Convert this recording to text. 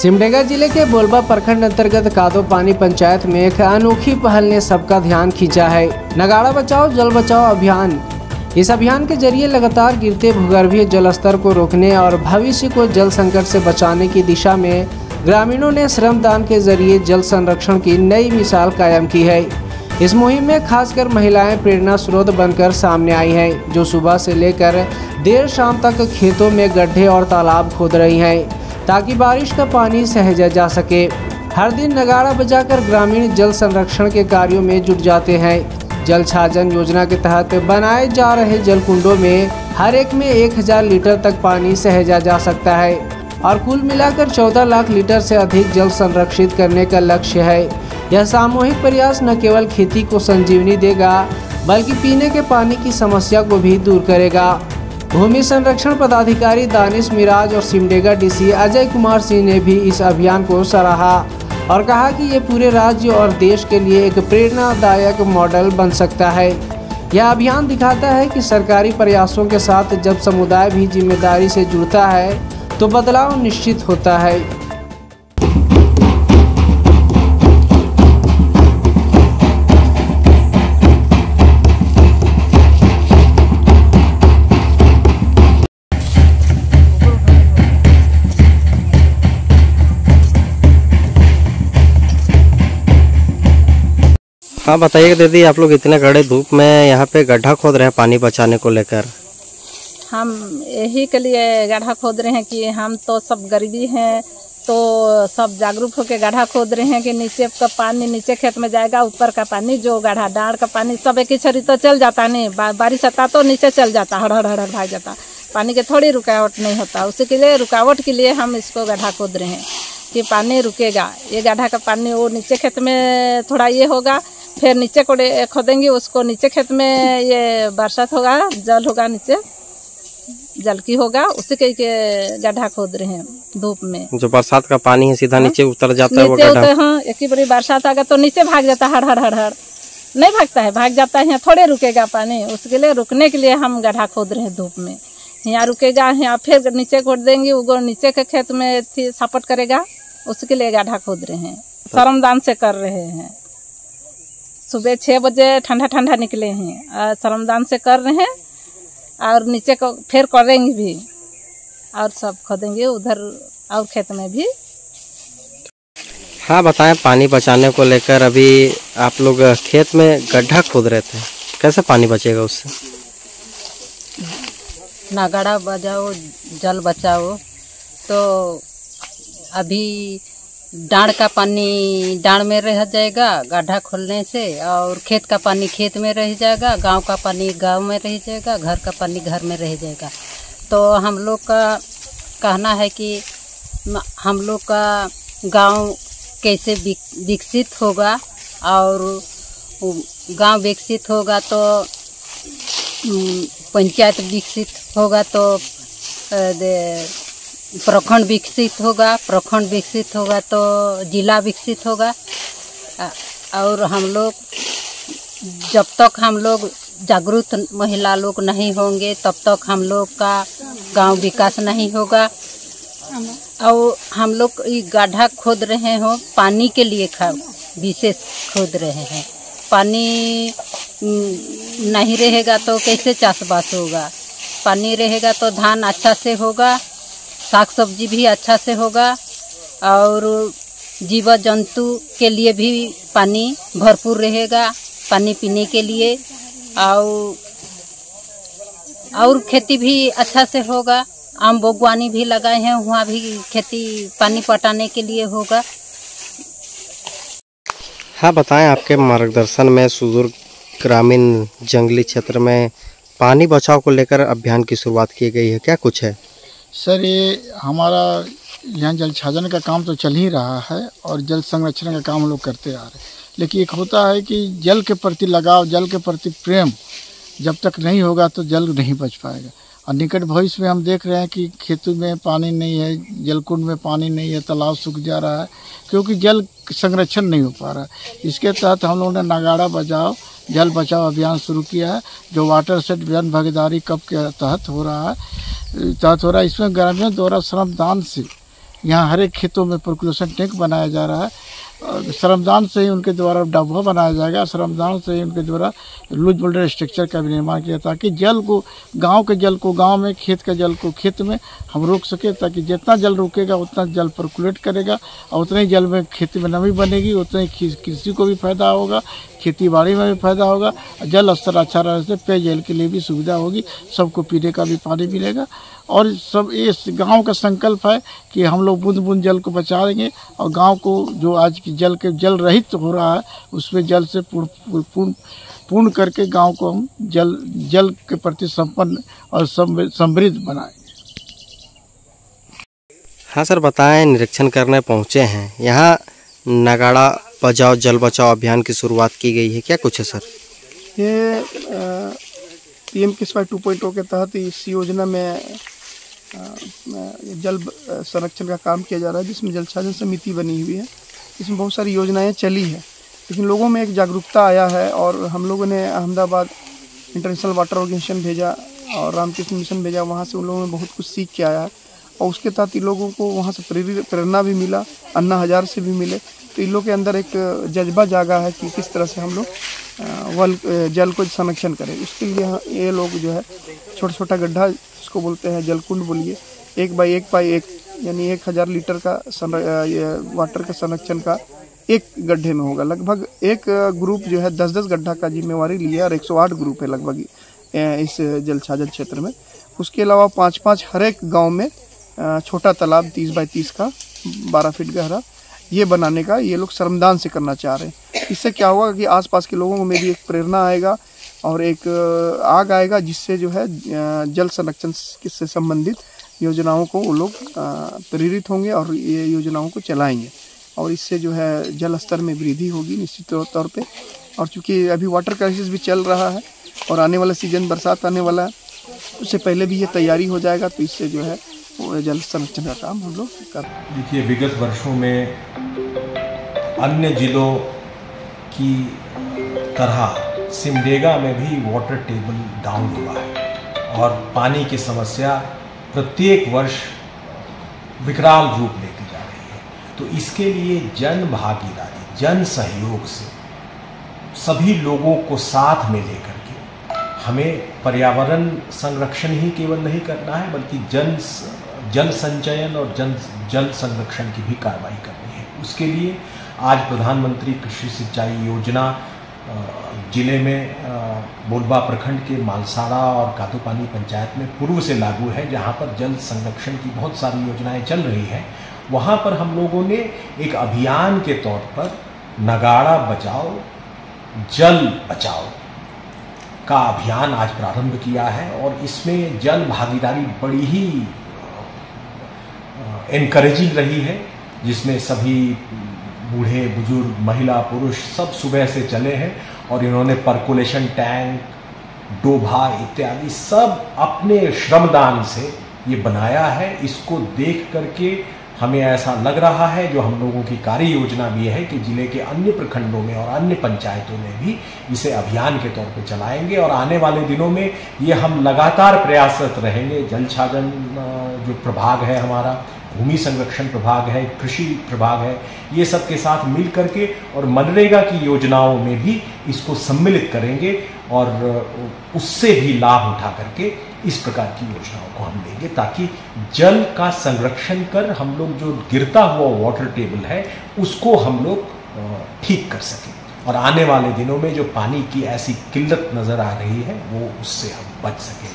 सिमडेगा जिले के बोलबा प्रखंड अंतर्गत कादोपानी पंचायत में एक अनोखी पहल ने सबका ध्यान खींचा है। नगाड़ा बचाओ जल बचाओ अभियान। इस अभियान के जरिए लगातार गिरते भूगर्भीय जल स्तर को रोकने और भविष्य को जल संकट से बचाने की दिशा में ग्रामीणों ने श्रमदान के जरिए जल संरक्षण की नई मिसाल कायम की है। इस मुहिम में खासकर महिलाएं प्रेरणा स्रोत बनकर सामने आई हैं, जो सुबह से लेकर देर शाम तक खेतों में गड्ढे और तालाब खोद रही हैं ताकि बारिश का पानी सहेजा जा सके। हर दिन नगाड़ा बजाकर ग्रामीण जल संरक्षण के कार्यों में जुट जाते हैं। जल छाजन योजना के तहत बनाए जा रहे जल कुंडों में हर एक में 1000 लीटर तक पानी सहेजा जा सकता है और कुल मिलाकर 14 लाख लीटर से अधिक जल संरक्षित करने का लक्ष्य है। यह सामूहिक प्रयास न केवल खेती को संजीवनी देगा बल्कि पीने के पानी की समस्या को भी दूर करेगा। भूमि संरक्षण पदाधिकारी दानिश मिराज और सिमडेगा डीसी अजय कुमार सिंह ने भी इस अभियान को सराहा और कहा कि ये पूरे राज्य और देश के लिए एक प्रेरणादायक मॉडल बन सकता है। यह अभियान दिखाता है कि सरकारी प्रयासों के साथ जब समुदाय भी जिम्मेदारी से जुड़ता है तो बदलाव निश्चित होता है। हाँ बताइए दीदी, आप लोग इतने कड़े धूप में यहाँ पे गड्ढा खोद रहे हैं पानी बचाने को लेकर। हम यही के लिए गड्ढा खोद रहे हैं कि हम तो सब गरीबी हैं, तो सब जागरूक होकर गड्ढा खोद रहे हैं कि नीचे का पानी नीचे खेत में जाएगा, ऊपर का पानी जो गड्ढा डाँड़ का पानी सब एक ही छरी तो चल जाता नहीं, बारिश आता तो नीचे चल जाता, हड़ हड़ हड़ भाग जाता, पानी के थोड़ी रुकावट नहीं होता। उसी के लिए रुकावट के लिए हम इसको गड्ढा खोद रहे हैं कि पानी रुकेगा। ये गड्ढा का पानी वो नीचे खेत में थोड़ा ये होगा, फिर नीचे को खोदेंगे उसको, नीचे खेत में ये बरसात होगा, जल होगा, नीचे जल की होगा, उसी के गड्ढा खोद रहे हैं धूप में। जो बरसात का पानी है सीधा नीचे उतर जाता है वो गड्ढा। हाँ, एक ही बड़ी बरसात आएगा तो नीचे भाग जाता है, हड़ हड़ हड़ हड़ नहीं भागता है, भाग जाता है, यहाँ थोड़े रुकेगा पानी। उसके लिए रुकने के लिए हम गड्ढा खोद रहे हैं धूप में। यहाँ रुकेगा, यहाँ फिर नीचे खोद देंगे, वो नीचे के खेत में सपोर्ट करेगा, उसके लिए गड्ढा खोद रहे हैं। श्रमदान से कर रहे हैं। सुबह 6 बजे ठंडा ठंडा निकले हैं, श्रमदान से कर रहे हैं और नीचे को फिर करेंगे भी और सब खोदेंगे उधर और खेत में भी। हाँ बताएं, पानी बचाने को लेकर अभी आप लोग खेत में गड्ढा खोद रहे थे, कैसे पानी बचेगा उससे? नगाड़ा बजाओ जल बचाओ, तो अभी डाँड़ का पानी डाँड़ में रह जाएगा गड्ढा खोलने से, और खेत का पानी खेत में रह जाएगा, गांव का पानी गांव में रह जाएगा, घर का पानी घर में रह जाएगा। तो हम लोग का कहना है कि हम लोग का गांव कैसे विकसित होगा, और गांव विकसित होगा तो पंचायत विकसित होगा, तो प्रखंड विकसित होगा, प्रखंड विकसित होगा तो जिला विकसित होगा। और हम लोग जब तक हम लोग जागरूक महिला लोग नहीं होंगे तब तक हम लोग का गांव विकास नहीं होगा। और हम लोग ये गड्ढा खोद रहे हो पानी के लिए विशेष खोद रहे हैं। पानी नहीं रहेगा तो कैसे चाषबास होगा? पानी रहेगा तो धान अच्छा से होगा, साग सब्जी भी अच्छा से होगा, और जीव जंतु के लिए भी पानी भरपूर रहेगा, पानी पीने के लिए, और खेती भी अच्छा से होगा। आम बागवानी भी लगाए हैं, वहाँ भी खेती पानी पटाने के लिए होगा। हाँ बताएं, आपके मार्गदर्शन में सुदूर ग्रामीण जंगली क्षेत्र में पानी बचाव को लेकर अभियान की शुरुआत की गई है, क्या कुछ है? सर, ये हमारा यहाँ जल छाजन का काम तो चल ही रहा है और जल संरक्षण का काम हम लोग करते आ रहे हैं, लेकिन एक होता है कि जल के प्रति लगाव, जल के प्रति प्रेम जब तक नहीं होगा तो जल नहीं बच पाएगा। और निकट भविष्य में हम देख रहे हैं कि खेतों में पानी नहीं है, जलकुंड में पानी नहीं है, तालाब सूख जा रहा है क्योंकि जल संरक्षण नहीं हो पा रहा है। इसके तहत हम लोगों ने नगाड़ा बजाओ जल बचाओ अभियान शुरू किया है, जो वाटर सेट जन भागीदारी कब के तहत हो रहा है। इसमें ग्रामीणों द्वारा श्रमदान से यहाँ हर एक खेतों में पर्कुलेशन टैंक बनाया जा रहा है। श्रमदान से ही उनके द्वारा डब्बा बनाया जाएगा, श्रमदान से ही उनके द्वारा लूज मोल्डेड स्ट्रक्चर का भी निर्माण किया, ताकि जल को, गांव के जल को गांव में, खेत के जल को खेत में हम रोक सके, ताकि जितना जल रुकेगा उतना जल पर्कुलेट करेगा और उतने ही जल में खेती में नमी बनेगी, उतने ही कृषि को भी फायदा होगा, खेती बाड़ी में भी फायदा होगा, जल स्तर अच्छा रहने से पेयजल के लिए भी सुविधा होगी, सबको पीने का भी पानी मिलेगा। और सब इस गांव का संकल्प है कि हम लोग बूंद बूंद जल को बचाएंगे और गांव को जो आज की जल रहित हो रहा है उसमें जल से पूर्ण करके गांव को हम जल के प्रति संपन्न और समृद्ध बनाएंगे। हाँ सर, बताएं, निरीक्षण करने पहुँचे हैं, यहाँ नगाड़ा बचाओ जल बचाओ अभियान की शुरुआत की गई है, क्या कुछ है सर? ये PM-KISY 2.0 के तहत इस योजना में जल संरक्षण का काम किया जा रहा है, जिसमें जल छाजन समिति बनी हुई है। इसमें बहुत सारी योजनाएं चली है, लेकिन लोगों में एक जागरूकता आया है और हम लोगों ने अहमदाबाद इंटरनेशनल वाटर ऑर्गेनाइजेशन भेजा और रामकृष्ण मिशन भेजा, वहाँ से उन लोगों ने बहुत कुछ सीख के आया है और उसके तहत इन लोगों को वहाँ से प्रेरणा भी मिला, अन्ना हज़ार से भी मिले। तो इन लोगों के अंदर एक जज्बा जागा है कि किस तरह से हम लोग जल को संरक्षण करें। उसके लिए ये लोग जो है छोटा छोटा गड्ढा, जिसको बोलते हैं जलकुंड बोलिए, 1x1 यानी 1000 लीटर का वाटर का संरक्षण का एक गड्ढे में होगा। लगभग एक ग्रुप जो है 10-10 गड्ढा का जिम्मेवारी लिया और 108 ग्रुप है लगभग इस जल छाजन क्षेत्र में। उसके अलावा 5-5 हर एक गाँव में छोटा तालाब 30x30 का 12 फीट गहरा ये बनाने का ये लोग श्रमदान से करना चाह रहे हैं। इससे क्या होगा कि आसपास के लोगों में भी एक प्रेरणा आएगा और एक आग आएगा, जिससे जो है जल संरक्षण से संबंधित योजनाओं को वो लोग प्रेरित होंगे और ये योजनाओं को चलाएंगे और इससे जो है जल स्तर में वृद्धि होगी निश्चित तौर पे। और चूँकि अभी वाटर क्राइसिस भी चल रहा है और आने वाला सीजन बरसात आने वाला है, उससे पहले भी ये तैयारी हो जाएगा, तो इससे जो है जल संरक्षण का काम हम लोग कर। देखिए, विगत वर्षों में अन्य जिलों की तरह सिमडेगा में भी वाटर टेबल डाउन हुआ है और पानी की समस्या प्रत्येक वर्ष विकराल रूप लेती जा रही है। तो इसके लिए जन भागीदारी, जन सहयोग से सभी लोगों को साथ में लेकर के हमें पर्यावरण संरक्षण ही केवल नहीं करना है, बल्कि जल संचयन और जल संरक्षण की भी कार्रवाई करनी है। उसके लिए आज प्रधानमंत्री कृषि सिंचाई योजना जिले में बोलबा प्रखंड के मालसाड़ा और कादोपानी पंचायत में पूर्व से लागू है, जहां पर जल संरक्षण की बहुत सारी योजनाएं चल रही हैं। वहां पर हम लोगों ने एक अभियान के तौर पर नगाड़ा बचाओ जल बचाओ का अभियान आज प्रारंभ किया है और इसमें जन भागीदारी बड़ी ही एनकरेजिंग रही है, जिसमें सभी बूढ़े बुजुर्ग महिला पुरुष सब सुबह से चले हैं और इन्होंने पर्कुलेशन टैंक, डोभा इत्यादि सब अपने श्रमदान से ये बनाया है। इसको देख करके हमें ऐसा लग रहा है, जो हम लोगों की कार्य योजना भी है, कि जिले के अन्य प्रखंडों में और अन्य पंचायतों में भी इसे अभियान के तौर पे चलाएंगे और आने वाले दिनों में ये हम लगातार प्रयासरत रहेंगे। जल छाजन जो प्रभाग है हमारा, भूमि संरक्षण प्रभाग है, कृषि प्रभाग है, ये सब के साथ मिल करके और मनरेगा की योजनाओं में भी इसको सम्मिलित करेंगे और उससे भी लाभ उठा करके इस प्रकार की योजनाओं को हम लेंगे, ताकि जल का संरक्षण कर हम लोग जो गिरता हुआ वाटर टेबल है उसको हम लोग ठीक कर सकें और आने वाले दिनों में जो पानी की ऐसी किल्लत नज़र आ रही है वो उससे हम बच सकें।